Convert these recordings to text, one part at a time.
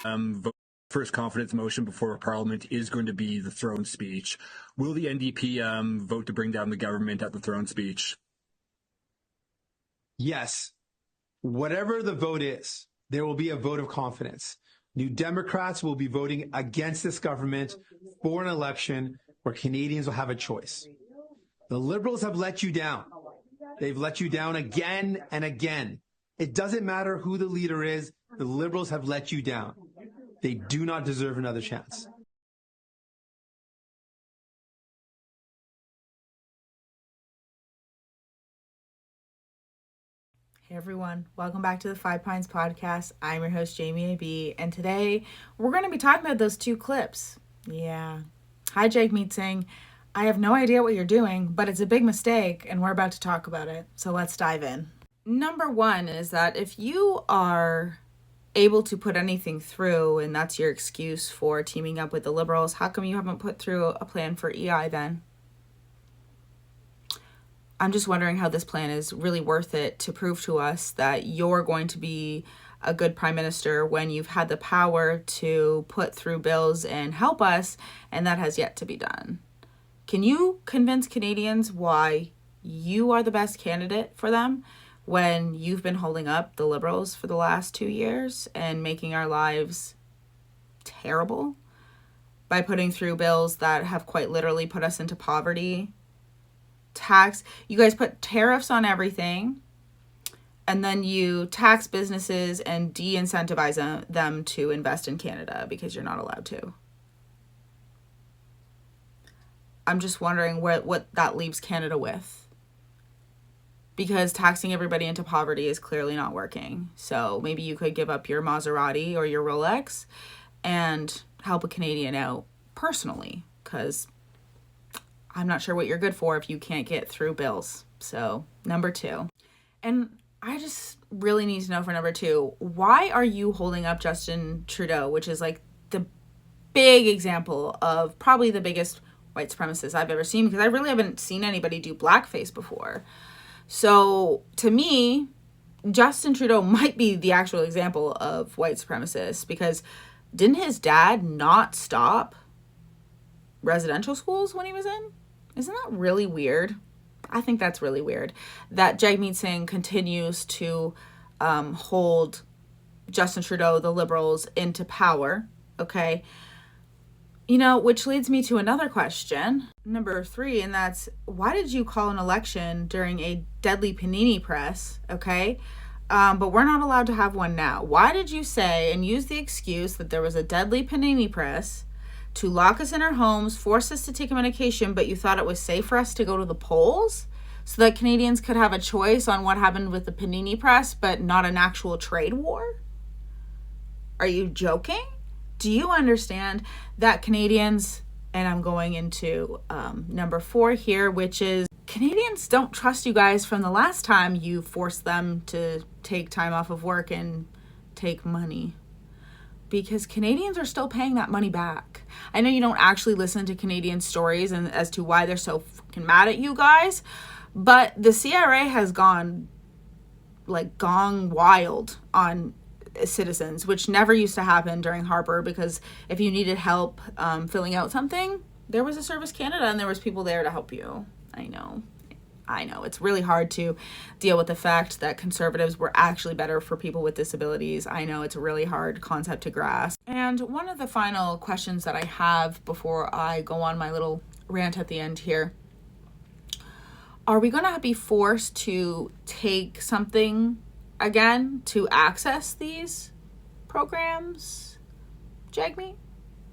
Vote first confidence motion before Parliament is going to be the throne speech. Will the NDP vote to bring down the government at the throne speech? Yes. Whatever the vote is, there will be a vote of confidence. New Democrats will be voting against this government for an election where Canadians will have a choice. The Liberals have let you down. They've let you down again and again. It doesn't matter who the leader is. The Liberals have let you down. They do not deserve another chance. Hey everyone, welcome back to the Five Pines podcast. I'm your host, Jamie AB, and today we're going to be talking about those two clips. Yeah. Hi, Jagmeet Singh. I have no idea what you're doing, but it's a big mistake, and we're about to talk about it. So let's dive in. Number one is that if you are able to put anything through, and that's your excuse for teaming up with the Liberals, how come you haven't put through a plan for EI then? I'm just wondering how this plan is really worth it to prove to us that you're going to be a good prime minister when you've had the power to put through bills and help us, and that has yet to be done. Can you convince Canadians why you are the best candidate for them when you've been holding up the Liberals for the last 2 years and making our lives terrible by putting through bills that have quite literally put us into poverty? You guys put tariffs on everything, and then you tax businesses and de-incentivize them to invest in Canada because you're not allowed to. I'm just wondering what that leaves Canada with, because taxing everybody into poverty is clearly not working. So maybe you could give up your Maserati or your Rolex and help a Canadian out personally, because I'm not sure what you're good for if you can't get through bills. So, number two. And I just really need to know for number two, why are you holding up Justin Trudeau, which is like the big example of probably the biggest white supremacist I've ever seen, because I really haven't seen anybody do blackface before. So, to me, Justin Trudeau might be the actual example of white supremacist, because didn't his dad not stop residential schools when he was in? Isn't that really weird? I think that's really weird that Jagmeet Singh continues to hold Justin Trudeau, the Liberals, into power, okay? You know, which leads me to another question, number three, and that's, why did you call an election during a deadly panini press, okay? But we're not allowed to have one now. Why did you say and use the excuse that there was a deadly panini press to lock us in our homes, force us to take a medication, but you thought it was safe for us to go to the polls so that Canadians could have a choice on what happened with the panini press, but not an actual trade war? Are you joking? Do you understand that Canadians, and I'm going into number four here, which is Canadians don't trust you guys from the last time you forced them to take time off of work and take money, because Canadians are still paying that money back. I know you don't actually listen to Canadian stories and as to why they're so fucking mad at you guys, but the CRA has gone wild on citizens, which never used to happen during Harper, because if you needed help filling out something, there was a Service Canada and there was people there to help you. I know it's really hard to deal with the fact that conservatives were actually better for people with disabilities. I know it's a really hard concept to grasp. And one of the final questions that I have before I go on my little rant at the end here, are we going to be forced to take something again to access these programs, Jagmeet?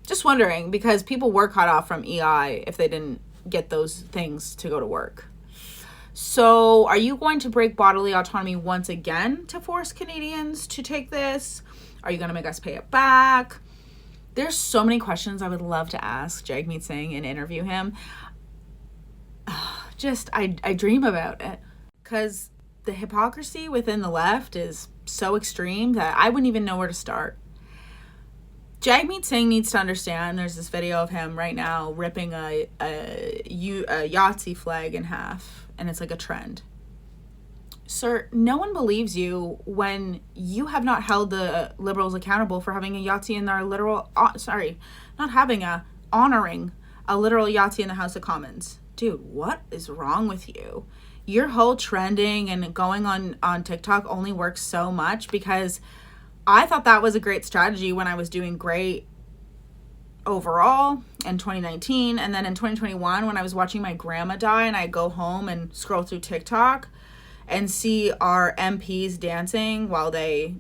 Just wondering, because people were cut off from EI if they didn't get those things to go to work. So are you going to break bodily autonomy once again to force Canadians to take this? Are you going to make us pay it back? There's so many questions I would love to ask Jagmeet Singh and interview him. I dream about it, because the hypocrisy within the left is so extreme that I wouldn't even know where to start. Jagmeet Singh needs to understand, there's this video of him right now ripping a Yahtzee flag in half, and it's like a trend. Sir, no one believes you when you have not held the Liberals accountable for having a Yahtzee in our honoring a literal Yahtzee in the House of Commons. Dude, what is wrong with you? Your whole trending and going on TikTok only works so much because I thought that was a great strategy when I was doing great overall in 2019. And then in 2021, when I was watching my grandma die and I go home and scroll through TikTok and see our MPs dancing while they,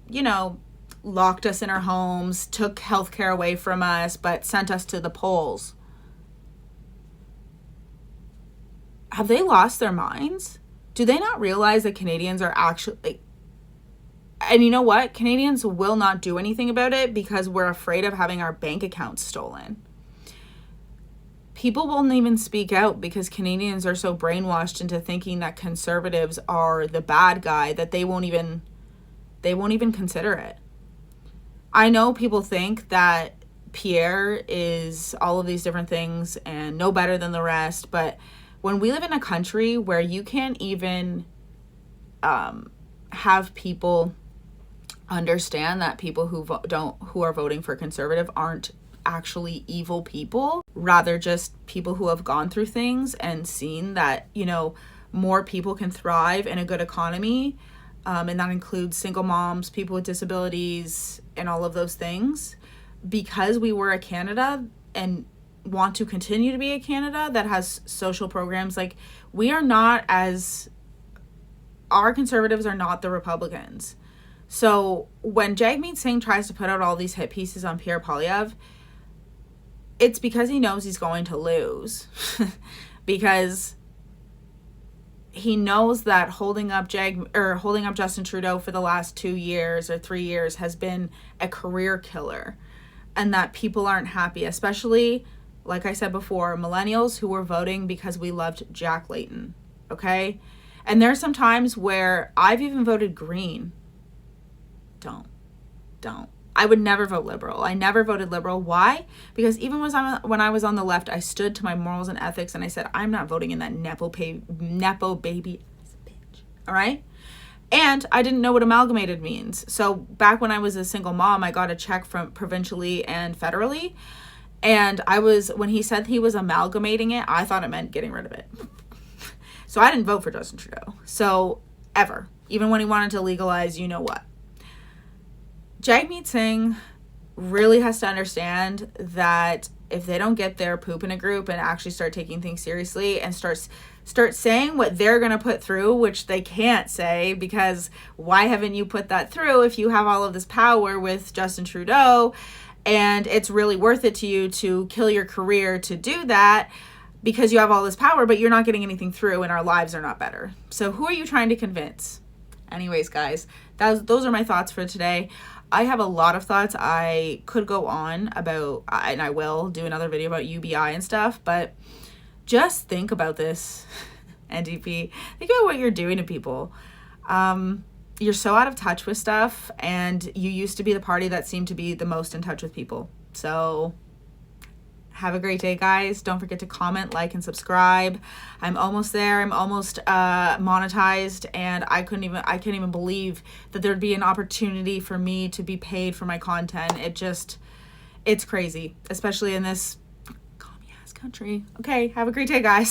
locked us in our homes, took healthcare away from us, but sent us to the polls. Have they lost their minds? Do they not realize that Canadians are actually... And you know what? Canadians will not do anything about it because we're afraid of having our bank accounts stolen. People won't even speak out because Canadians are so brainwashed into thinking that conservatives are the bad guy that they won't even consider it. I know people think that Pierre is all of these different things and no better than the rest, but when we live in a country where you can't even have people understand that people who are voting for conservative aren't actually evil people, rather just people who have gone through things and seen that, more people can thrive in a good economy. And that includes single moms, people with disabilities, and all of those things. Because we were a Canada and want to continue to be a Canada that has social programs, like our conservatives are not the Republicans. So when Jagmeet Singh tries to put out all these hit pieces on Pierre Poilievre, it's because he knows he's going to lose. Because he knows that holding up Justin Trudeau for the last 2 years or 3 years has been a career killer, and that people aren't happy, especially, like I said before, millennials who were voting because we loved Jack Layton. Okay? And there's some times where I've even voted Green. Don't. I would never vote Liberal. I never voted Liberal. Why? Because even when I was on the left, I stood to my morals and ethics, and I said, I'm not voting in that Nepo baby bitch. All right? And I didn't know what amalgamated means. So back when I was a single mom, I got a check from provincially and federally. And when he said he was amalgamating it, I thought it meant getting rid of it. So I didn't vote for Justin Trudeau. So ever. Even when he wanted to legalize, you know what. Jagmeet Singh really has to understand that if they don't get their poop in a group and actually start taking things seriously and start saying what they're going to put through, which they can't say, because why haven't you put that through if you have all of this power with Justin Trudeau and it's really worth it to you to kill your career to do that because you have all this power, but you're not getting anything through and our lives are not better. So who are you trying to convince? Anyways, guys, those are my thoughts for today. I have a lot of thoughts I could go on about, and I will do another video about UBI and stuff, but just think about this, NDP. Think about what you're doing to people. You're so out of touch with stuff, and you used to be the party that seemed to be the most in touch with people. So have a great day, guys. Don't forget to comment, like, and subscribe. I'm almost there. I'm almost monetized, and I can't even believe that there'd be an opportunity for me to be paid for my content. It's crazy, especially in this commie-ass country. Okay, have a great day, guys.